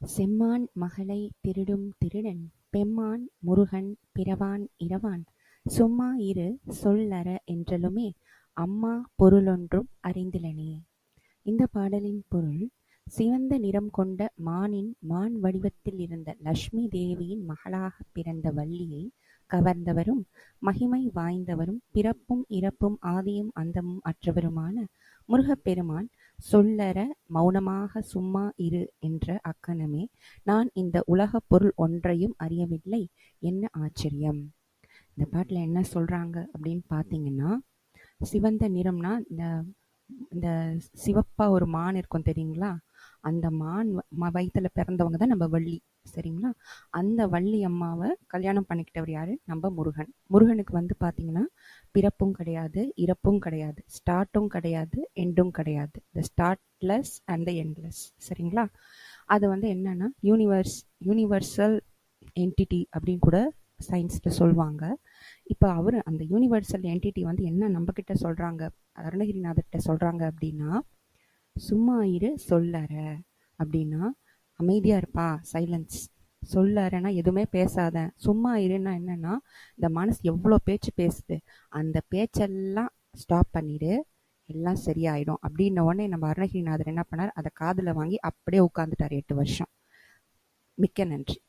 செம்மான் மகளை திருடும் திருடன் பெம்மான் முருகன் பிறவான் இரவான் சும்மா இரு சொல்லற என்றலுமே அம்மா பொருளொன்றும் அறிந்திலனே. இந்த பாடலின் பொருள்: சிவந்த நிறம் கொண்ட மானின் மான் வடிவத்தில் இருந்த லட்சுமி தேவியின் மகளாகப் பிறந்த வள்ளியை கவர்ந்தவரும் மகிமை வாய்ந்தவரும் பிறப்பும் இறப்பும் ஆதியும் அந்தமும் அற்றவருமான முருகப்பெருமான் சொல்லற மௌனமாக சும்மா இரு என்ற அக்கணமே, நான் இந்த உலகப் பொருள் ஒன்றையும் அறியவில்லை, என்ன ஆச்சரியம். இந்த பாட்டில் என்ன சொல்றாங்க அப்படின்னு பார்த்தீங்கன்னா, சிவந்த நிறம்னா இந்த சிவப்பா ஒரு மான் இருக்கும் தெரியுங்களா, அந்த மான் வயிற்றுல பிறந்தவங்க தான் நம்ம வள்ளி, சரிங்களா. அந்த வள்ளி அம்மாவை கல்யாணம் பண்ணிக்கிட்டவர் யாரு? நம்ம முருகன். முருகனுக்கு வந்து பார்த்தீங்கன்னா பிறப்பும் கிடையாது, இறப்பும் கிடையாது, ஸ்டார்ட்டும் கிடையாது, எண்டும் கிடையாது. த ஸ்டார்ட்லெஸ் அண்ட் த எண்ட்லெஸ், சரிங்களா. அது வந்து என்னன்னா யூனிவர்சல் என்டிட்டி அப்படின்னு கூட சயின்ஸில் சொல்லுவாங்க. இப்போ அவர் அந்த யூனிவர்சல் என்டிட்டி வந்து என்ன நம்ம கிட்ட சொல்றாங்க, அருணகிரிநாதர்கிட்ட சொல்றாங்க அப்படின்னா, சும்மா இரு சொல்லற அப்படின்னா அமைதியா இருப்பா, சைலன்ஸ். சொல்லறனா எதுவுமே பேசாத. சும்மா இருன்னா என்னன்னா, இந்த மனசு எவ்வளோ பேச்சு பேசுது, அந்த பேச்செல்லாம் ஸ்டாப் பண்ணிடு, எல்லாம் சரியாயிடும் அப்படின்ன உடனே நம்ம அருணகிரிநாதர் என்ன பண்ணார், அதை காதில் வாங்கி அப்படியே உட்காந்துட்டார் 8 வருஷம். மிக்க நன்றி.